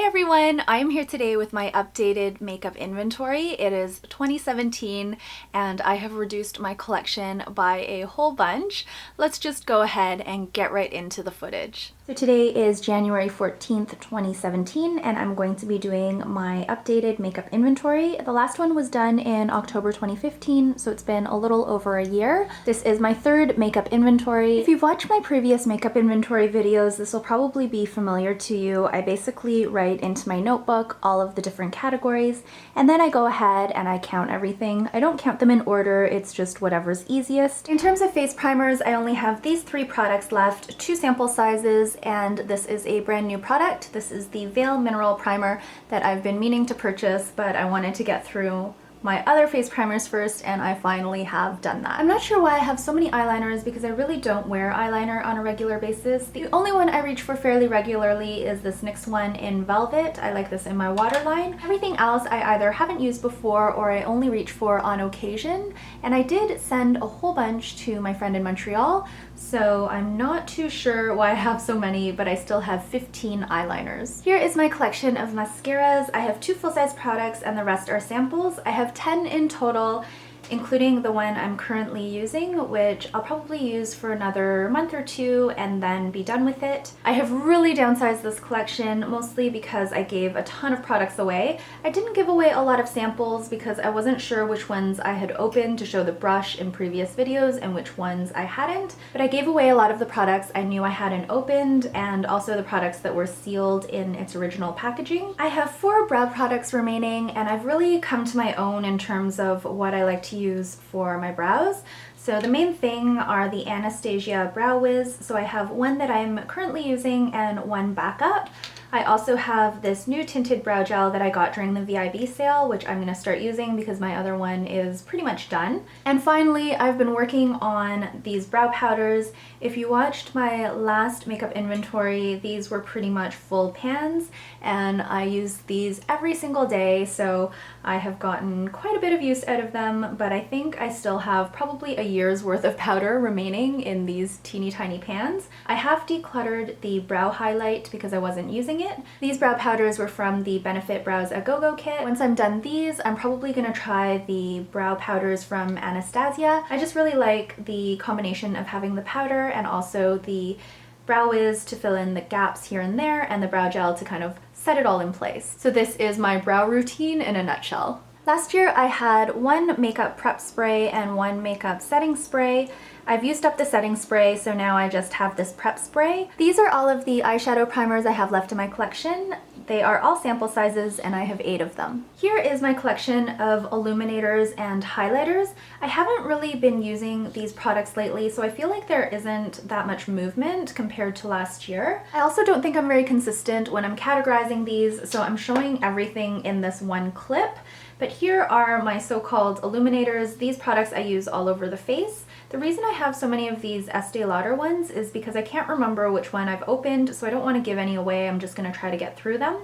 everyone, I am here today with my updated makeup inventory. It is 2017 and I have reduced my collection by a whole bunch. Let's just go ahead and get right into the footage. So today is January 14th, 2017, and I'm going to be doing my updated makeup inventory. The last one was done in October 2015, so it's been a little over a year. This is my third makeup inventory. If you've watched my previous makeup inventory videos, this will probably be familiar to you. I basically write into my notebook all of the different categories, and then I go ahead and I count everything. I don't count them in order, it's just whatever's easiest. In terms of face primers, I only have these three products left, 2 sample sizes, and this is a brand new product. This is the Veil Mineral Primer that I've been meaning to purchase, but I wanted to get through my other face primers first, and I finally have done that. I'm not sure why I have so many eyeliners because I really don't wear eyeliner on a regular basis. The only one I reach for fairly regularly is this NYX one in Velvet. I like this in my waterline. Everything else I either haven't used before or I only reach for on occasion, and I did send a whole bunch to my friend in Montreal, so I'm not too sure why I have so many, but I still have 15 eyeliners. Here is my collection of mascaras. I have 2 full-size products and the rest are samples. I have 10 in total, including the one I'm currently using, which I'll probably use for another month or 2 and then be done with it. I have really downsized this collection, mostly because I gave a ton of products away. I didn't give away a lot of samples because I wasn't sure which ones I had opened to show the brush in previous videos and which ones I hadn't, but I gave away a lot of the products I knew I hadn't opened and also the products that were sealed in its original packaging. I have 4 brow products remaining, and I've really come to my own in terms of what I like to use for my brows. So the main thing are the Anastasia Brow Wiz. So I have one that I'm currently using and one backup. I also have this new tinted brow gel that I got during the VIB sale, which I'm going to start using because my other one is pretty much done. And finally, I've been working on these brow powders. If you watched my last makeup inventory, these were pretty much full pans, and I use these every single day, so I have gotten quite a bit of use out of them, but I think I still have probably a year's worth of powder remaining in these teeny tiny pans. I have decluttered the brow highlight because I wasn't using it. These brow powders were from the Benefit Brows A Go Go kit. Once I'm done these, I'm probably gonna try the brow powders from Anastasia. I just really like the combination of having the powder and also the Brow Wiz to fill in the gaps here and there, and the brow gel to kind of set it all in place. So this is my brow routine in a nutshell. Last year I had 1 makeup prep spray and 1 makeup setting spray. I've used up the setting spray, so now I just have this prep spray. These are all of the eyeshadow primers I have left in my collection. They are all sample sizes and I have 8 of them. Here is my collection of illuminators and highlighters. I haven't really been using these products lately, so I feel like there isn't that much movement compared to last year. I also don't think I'm very consistent when I'm categorizing these, so I'm showing everything in this one clip. But here are my so-called illuminators. These products I use all over the face. The reason I have so many of these Estee Lauder ones is because I can't remember which one I've opened, so I don't want to give any away. I'm just going to try to get through them.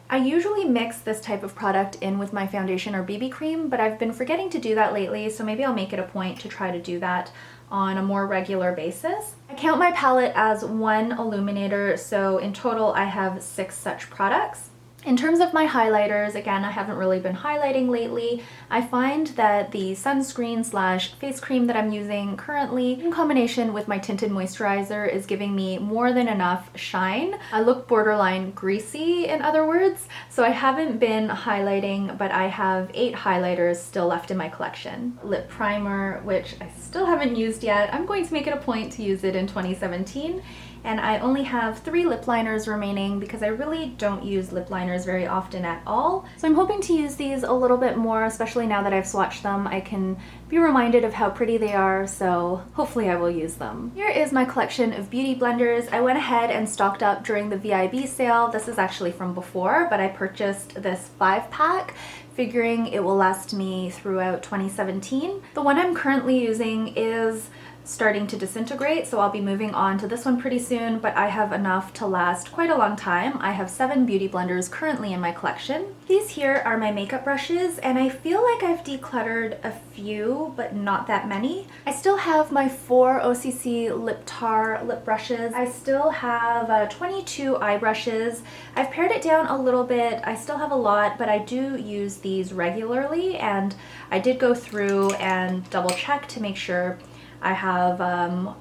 I usually mix this type of product in with my foundation or BB cream, but I've been forgetting to do that lately, so maybe I'll make it a point to try to do that on a more regular basis. I count my palette as 1 illuminator, so in total I have 6 such products. In terms of my highlighters, again, I haven't really been highlighting lately. I find that the sunscreen slash face cream that I'm using currently, in combination with my tinted moisturizer, is giving me more than enough shine. I look borderline greasy, in other words, so I haven't been highlighting, but I have 8 highlighters still left in my collection. Lip primer, which I still haven't used yet. I'm going to make it a point to use it in 2017. And I only have 3 lip liners remaining because I really don't use lip liners very often at all. So I'm hoping to use these a little bit more, especially now that I've swatched them. I can be reminded of how pretty they are, so hopefully I will use them. Here is my collection of beauty blenders. I went ahead and stocked up during the VIB sale. This is actually from before, but I purchased this 5-pack, figuring it will last me throughout 2017. The one I'm currently using is starting to disintegrate, so I'll be moving on to this one pretty soon, but I have enough to last quite a long time. I have 7 beauty blenders currently in my collection. These here are my makeup brushes, and I feel like I've decluttered a few, but not that many. I still have my 4 OCC Lip Tar lip brushes. I still have 22 eye brushes. I've pared it down a little bit. I still have a lot, but I do use these regularly, and I did go through and double check to make sure I have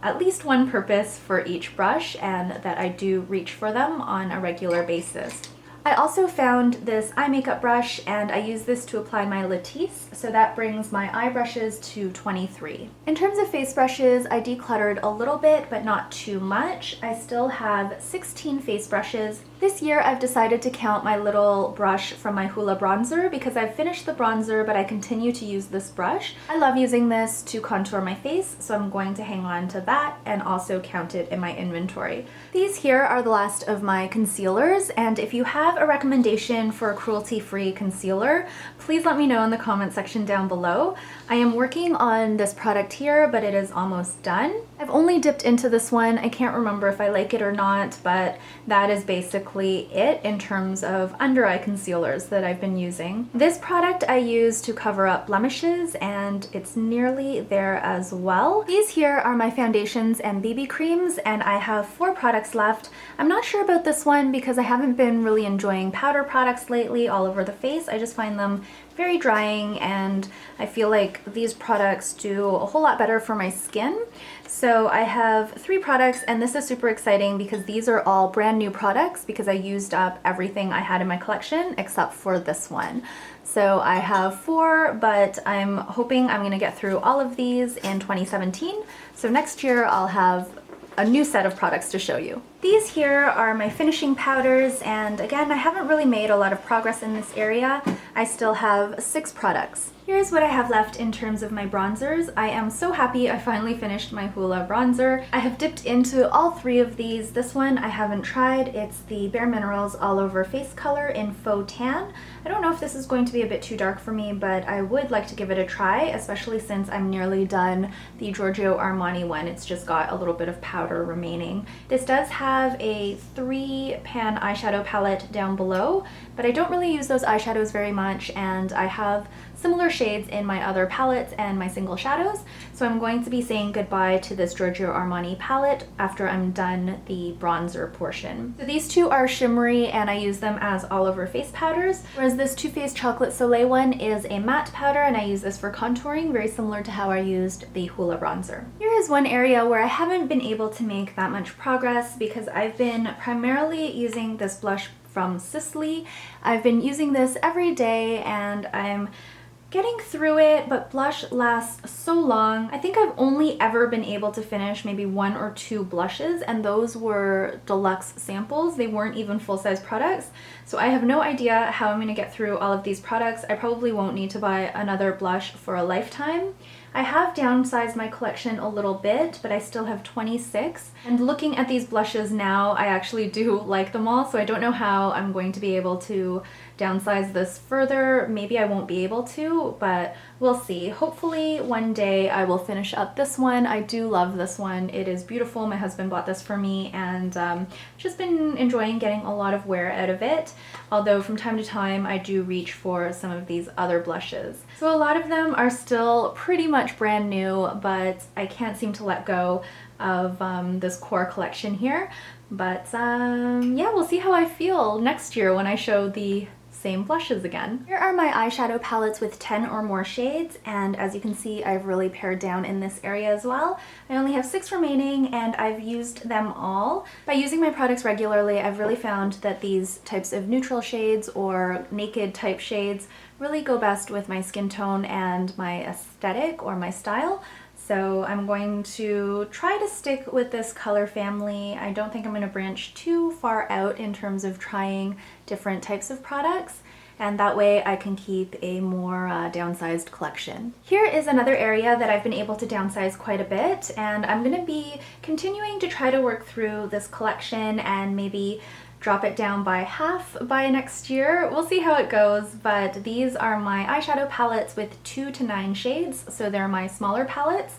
at least one purpose for each brush and that I do reach for them on a regular basis. I also found this eye makeup brush, and I use this to apply my Latisse, so that brings my eye brushes to 23. In terms of face brushes, I decluttered a little bit, but not too much. I still have 16 face brushes. This year I've decided to count my little brush from my Hoola bronzer because I've finished the bronzer, but I continue to use this brush. I love using this to contour my face, so I'm going to hang on to that and also count it in my inventory. These here are the last of my concealers, and if you have a recommendation for a cruelty-free concealer, please let me know in the comment section down below. I am working on this product here, but it is almost done. I've only dipped into this one. I can't remember if I like it or not, but that is basically it in terms of under eye concealers that I've been using. This product I use to cover up blemishes, and it's nearly there as well. These here are my foundations and BB creams, and I have 4 products left. I'm not sure about this one because I haven't been really enjoying powder products lately all over the face. I just find them very drying, and I feel like these products do a whole lot better for my skin. So I have 3 products, and this is super exciting because these are all brand new products because I used up everything I had in my collection except for this one. So I have 4, but I'm hoping I'm gonna get through all of these in 2017. So next year I'll have a new set of products to show you. These here are my finishing powders, and again, I haven't really made a lot of progress in this area. I still have 6 products. Here's what I have left in terms of my bronzers. I am so happy I finally finished my Hoola bronzer. I have dipped into all 3 of these. This one I haven't tried. It's the Bare Minerals All Over Face Color in Faux Tan. I don't know if this is going to be a bit too dark for me, but I would like to give it a try, especially since I'm nearly done the Giorgio Armani one. It's just got a little bit of powder remaining. This does have a 3-pan eyeshadow palette down below, but I don't really use those eyeshadows very much, and I have similar shades in my other palettes and my single shadows, so I'm going to be saying goodbye to this Giorgio Armani palette after I'm done the bronzer portion. So these 2 are shimmery, and I use them as all over face powders, whereas this Too Faced Chocolate Soleil one is a matte powder, and I use this for contouring, very similar to how I used the Hoola bronzer. Here is one area where I haven't been able to make that much progress because I've been primarily using this blush from Sisley. I've been using this every day, and I'm getting through it, but blush lasts so long. I think I've only ever been able to finish maybe 1 or 2 blushes, and those were deluxe samples. They weren't even full-size products. So I have no idea how I'm going to get through all of these products. I probably won't need to buy another blush for a lifetime. I have downsized my collection a little bit, but I still have 26. And looking at these blushes now, I actually do like them all, so I don't know how I'm going to be able to downsize this further. Maybe I won't be able to, but we'll see. Hopefully one day I will finish up this one. I do love this one. It is beautiful. My husband bought this for me, and just been enjoying getting a lot of wear out of it. Although from time to time I do reach for some of these other blushes. So a lot of them are still pretty much brand new, but I can't seem to let go of this core collection here. But yeah, we'll see how I feel next year when I show the same blushes again. Here are my eyeshadow palettes with 10 or more shades, and as you can see, I've really pared down in this area as well. I only have 6 remaining, and I've used them all. By using my products regularly, I've really found that these types of neutral shades or naked type shades really go best with my skin tone and my aesthetic or my style. So I'm going to try to stick with this color family. I don't think I'm going to branch too far out in terms of trying different types of products, and that way I can keep a more downsized collection. Here is another area that I've been able to downsize quite a bit, and I'm going to be continuing to try to work through this collection and maybe drop it down by half by next year. We'll see how it goes, but these are my eyeshadow palettes with 2 to 9 shades, so they're my smaller palettes.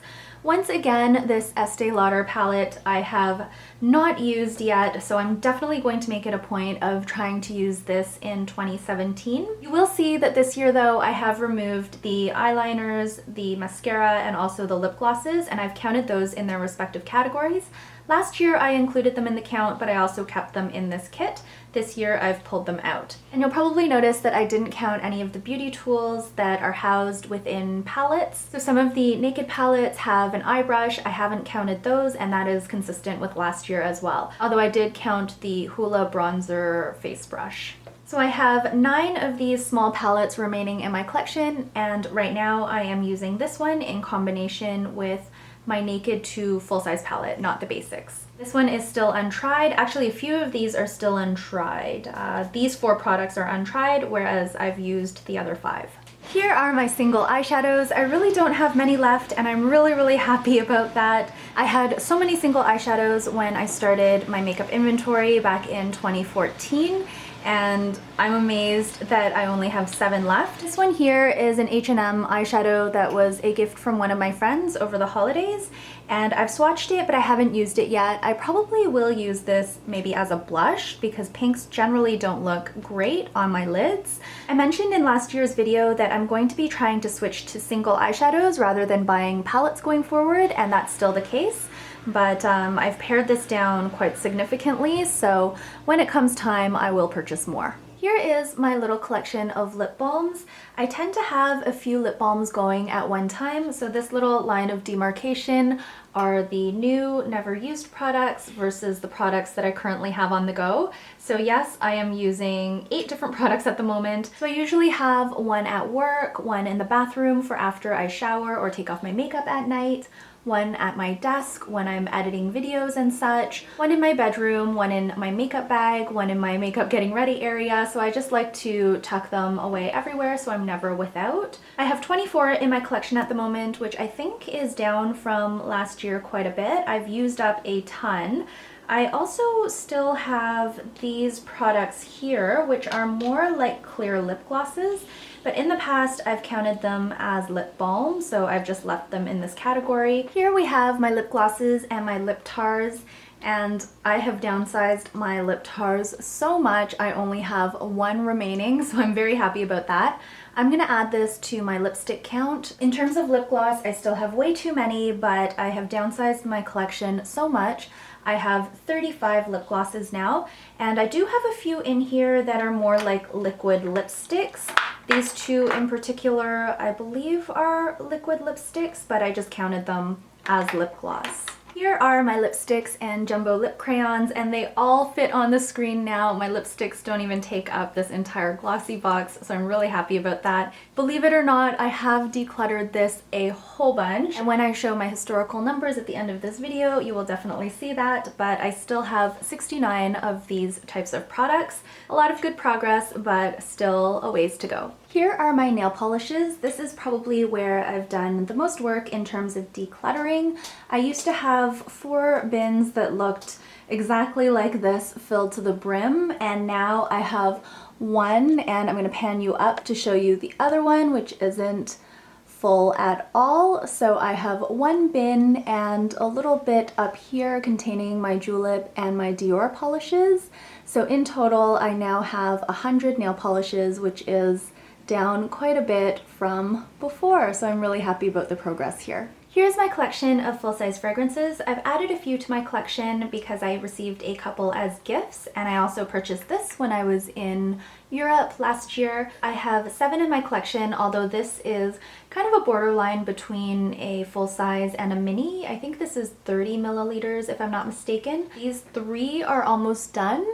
Once again, this Estee Lauder palette I have not used yet, so I'm definitely going to make it a point of trying to use this in 2017. You will see that this year though I have removed the eyeliners, the mascara, and also the lip glosses, and I've counted those in their respective categories. Last year I included them in the count, but I also kept them in this kit. This year I've pulled them out. And you'll probably notice that I didn't count any of the beauty tools that are housed within palettes. So some of the Naked palettes have an eye brush. I haven't counted those, and that is consistent with last year as well. Although I did count the Hoola bronzer face brush. So I have 9 of these small palettes remaining in my collection, and right now I am using this one in combination with my Naked 2 full-size palette, not the basics. This one is still untried. Actually, a few of these are still untried. These 4 products are untried, whereas I've used the other 5. Here are my single eyeshadows. I really don't have many left, and I'm really happy about that. I had so many single eyeshadows when I started my makeup inventory back in 2014, and I'm amazed that I only have 7 left. This one here is an H&M eyeshadow that was a gift from one of my friends over the holidays, and I've swatched it, but I haven't used it yet. I probably will use this maybe as a blush because pinks generally don't look great on my lids. I mentioned in last year's video that I'm going to be trying to switch to single eyeshadows rather than buying palettes going forward, and that's still the case. But I've pared this down quite significantly, so when it comes time, I will purchase more. Here is my little collection of lip balms. I tend to have a few lip balms going at one time, so this little line of demarcation are the new, never used products versus the products that I currently have on the go. So yes, I am using 8 different products at the moment. So I usually have one at work, one in the bathroom for after I shower or take off my makeup at night, one at my desk when I'm editing videos and such, one in my bedroom, one in my makeup bag, one in my makeup getting ready area, so I just like to tuck them away everywhere so I'm never without. I have 24 in my collection at the moment, which I think is down from last year quite a bit. I've used up a ton. I also still have these products here, which are more like clear lip glosses, but in the past I've counted them as lip balm, so I've just left them in this category. Here we have my lip glosses and my lip tars, and I have downsized my lip tars so much I only have 1 remaining, so I'm very happy about that. I'm gonna add this to my lipstick count. In terms of lip gloss, I still have way too many, but I have downsized my collection so much. I have 35 lip glosses now, and I do have a few in here that are more like liquid lipsticks. These 2 in particular, I believe are liquid lipsticks, but I just counted them as lip gloss. Here are my lipsticks and jumbo lip crayons, and they all fit on the screen now. My lipsticks don't even take up this entire glossy box, so I'm really happy about that. Believe it or not, I have decluttered this a whole bunch, and when I show my historical numbers at the end of this video, you will definitely see that, but I still have 69 of these types of products. A lot of good progress, but still a ways to go. Here are my nail polishes. This is probably where I've done the most work in terms of decluttering. I used to have 4 bins that looked exactly like this filled to the brim, and now I have 1, and I'm going to pan you up to show you the other one, which isn't full at all. So I have 1 bin and a little bit up here containing my Julep and my Dior polishes. So in total I now have 100 nail polishes, which is down quite a bit from before, so I'm really happy about the progress here. Here's my collection of full-size fragrances. I've added a few to my collection because I received a couple as gifts, and I also purchased this when I was in Europe last year. I have 7 in my collection, although this is kind of a borderline between a full-size and a mini. I think this is 30 milliliters if I'm not mistaken. These 3 are almost done.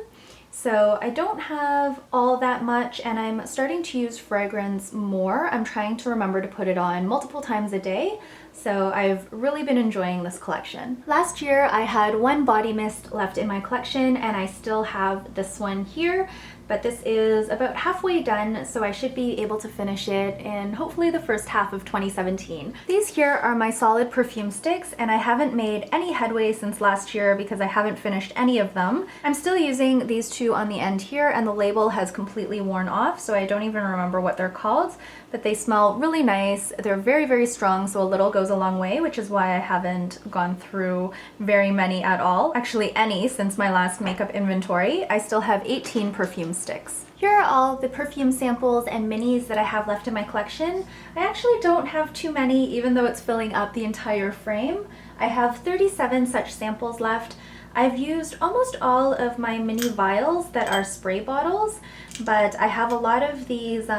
So I don't have all that much, and I'm starting to use fragrance more. I'm trying to remember to put it on multiple times a day, so I've really been enjoying this collection. Last year I had 1 body mist left in my collection, and I still have this one here, but this is about halfway done, so I should be able to finish it in hopefully the first half of 2017. These here are my solid perfume sticks, and I haven't made any headway since last year because I haven't finished any of them. I'm still using these two on the end here, and the label has completely worn off, so I don't even remember what they're called, but they smell really nice. They're very, very strong, so a little goes a long way, which is why I haven't gone through very many at all. Actually, any since my last makeup inventory. I still have 18 perfume sticks. Here are all the perfume samples and minis that I have left in my collection. I actually don't have too many, even though it's filling up the entire frame. I have 37 such samples left. I've used almost all of my mini vials that are spray bottles, but I have a lot of these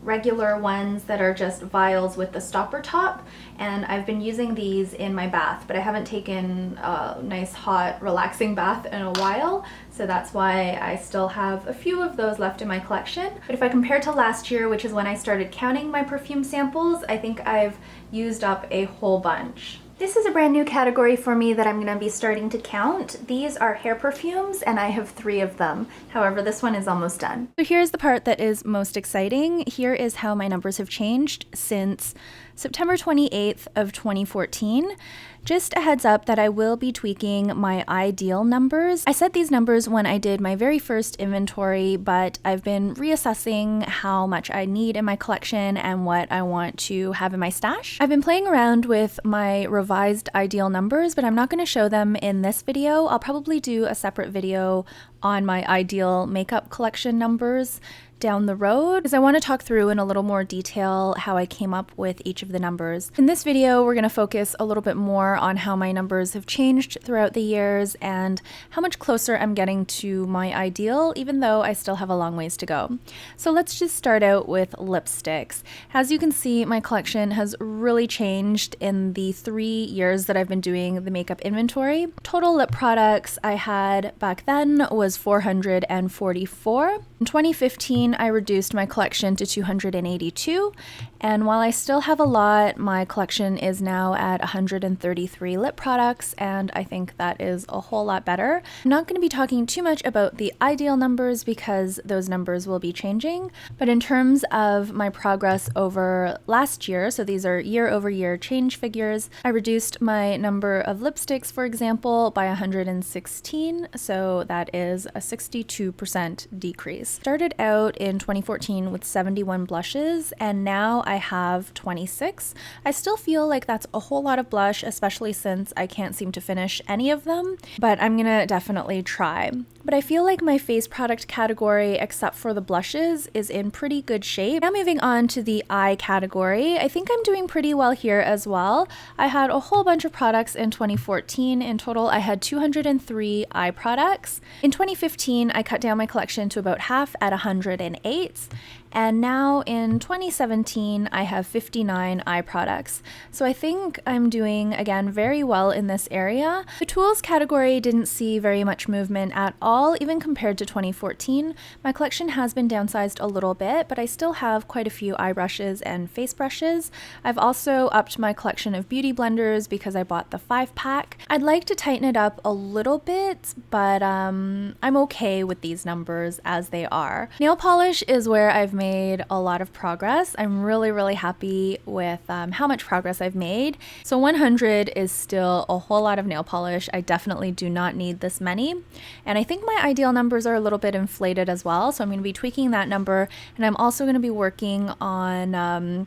regular ones that are just vials with the stopper top, and I've been using these in my bath, but I haven't taken a nice hot relaxing bath in a while, so that's why I still have a few of those left in my collection. But if I compare to last year, which is when I started counting my perfume samples, I think I've used up a whole bunch. This is a brand new category for me that I'm going to be starting to count. These are hair perfumes, and I have 3 of them. However, this one is almost done. So here's the part that is most exciting. Here is how my numbers have changed since September 28th of 2014. Just a heads up that I will be tweaking my ideal numbers. I set these numbers when I did my very first inventory, but I've been reassessing how much I need in my collection and what I want to have in my stash. I've been playing around with my revised ideal numbers, but I'm not going to show them in this video. I'll probably do a separate video on my ideal makeup collection numbers down the road, because I want to talk through in a little more detail how I came up with each of the numbers. In this video, we're going to focus a little bit more on how my numbers have changed throughout the years and how much closer I'm getting to my ideal, even though I still have a long ways to go. So let's just start out with lipsticks. As you can see, my collection has really changed in the 3 years that I've been doing the makeup inventory. Total lip products I had back then was 444. In 2015, I reduced my collection to 282, and while I still have a lot, my collection is now at 133 lip products, and I think that is a whole lot better. I'm not going to be talking too much about the ideal numbers because those numbers will be changing, but in terms of my progress over last year, so these are year-over-year change figures, I reduced my number of lipsticks, for example, by 116, so that is a 62% decrease. Started out in 2014 with 71 blushes, and now I have 26. I still feel like that's a whole lot of blush, especially since I can't seem to finish any of them, but I'm gonna definitely try. But I feel like my face product category, except for the blushes, is in pretty good shape. Now moving on to the eye category, I think I'm doing pretty well here as well. I had a whole bunch of products in 2014. In total, I had 203 eye products. In 2015, I cut down my collection to about half at 108. And now in 2017, I have 59 eye products. So I think I'm doing, again, very well in this area. The tools category didn't see very much movement at all, even compared to 2014. My collection has been downsized a little bit, but I still have quite a few eye brushes and face brushes. I've also upped my collection of beauty blenders because I bought the 5-pack. I'd like to tighten it up a little bit, but I'm okay with these numbers as they are. Nail polish is where I've made a lot of progress. I'm really happy with how much progress I've made. So 100 is still a whole lot of nail polish. I definitely do not need this many. And I think my ideal numbers are a little bit inflated as well. So I'm going to be tweaking that number. And I'm also going to be working on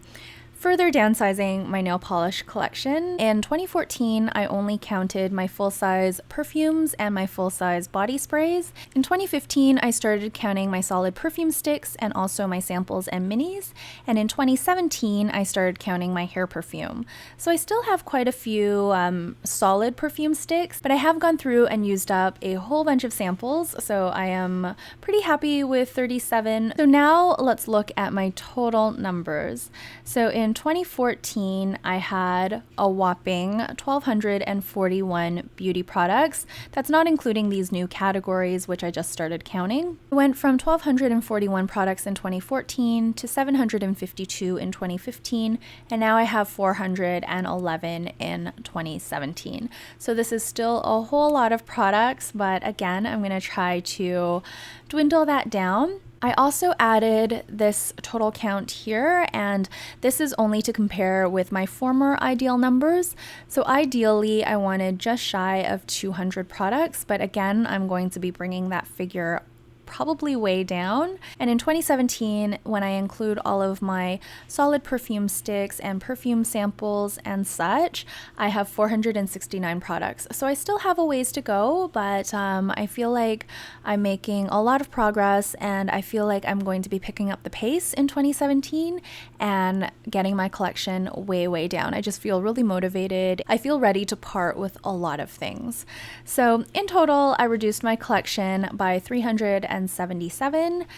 further downsizing my nail polish collection. In 2014, I only counted my full-size perfumes and my full-size body sprays. In 2015, I started counting my solid perfume sticks and also my samples and minis. And in 2017, I started counting my hair perfume. So I still have quite a few solid perfume sticks, but I have gone through and used up a whole bunch of samples. So I am pretty happy with 37. So now let's look at my total numbers. So in in 2014, I had a whopping 1,241 beauty products. That's not including these new categories, which I just started counting. I went from 1,241 products in 2014 to 752 in 2015, and now I have 411 in 2017. So this is still a whole lot of products, but again, I'm going to try to dwindle that down. I also added this total count here, and this is only to compare with my former ideal numbers. So ideally, I wanted just shy of 200 products, but again, I'm going to be bringing that figure probably way down. And in 2017, when I include all of my solid perfume sticks and perfume samples and such, I have 469 products. So I still have a ways to go, but I feel like I'm making a lot of progress, and I feel like I'm going to be picking up the pace in 2017 and getting my collection way down. I just feel really motivated. I feel ready to part with a lot of things. So in total, I reduced my collection by 377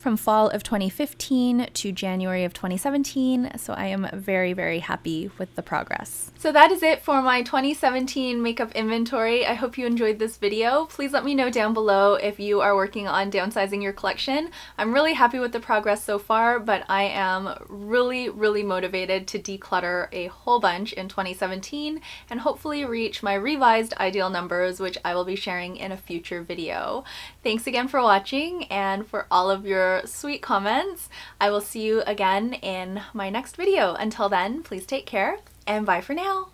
from fall of 2015 to January of 2017. So I am very happy with the progress. So that is it for my 2017 makeup inventory. I hope you enjoyed this video. Please let me know down below if you are working on downsizing your collection. I'm really happy with the progress so far, but I am really motivated to declutter a whole bunch in 2017 and hopefully reach my revised ideal numbers, which I will be sharing in a future video. Thanks again for watching and for all of your sweet comments. I will see you again in my next video. Until then, please take care and bye for now.